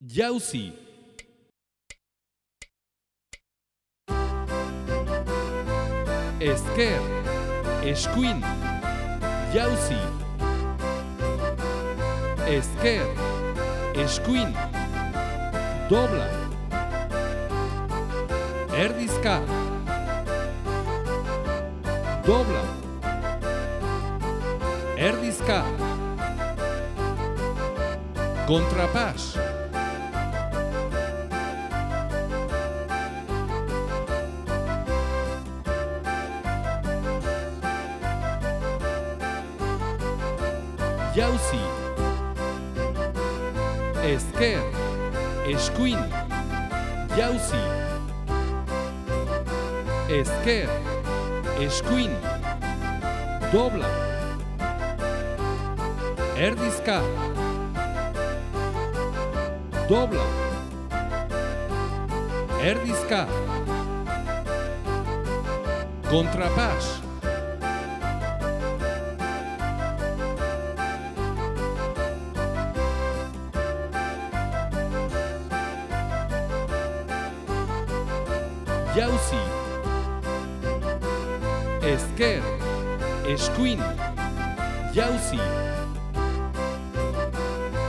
Jauzi. Ezker, eskuin, jauzi. Ezker, eskuin, dobla. Erdizka, dobla. Erdizka, kontrapas. Jauzi. Ezker, eskuin, jauzi. Ezker, eskuin, dobla. Erdizka, dobla. Erdizka, kontrapas. Jauzi. Ezker, eskuin, jauzi.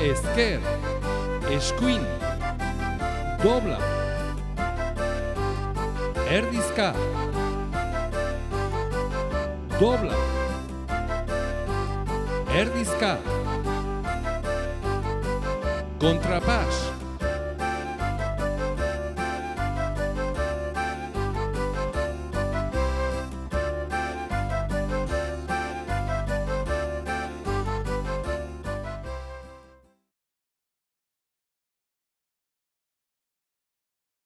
Ezker, eskuin, dobla. Erdizka, dobla. Erdizka, kontrapas.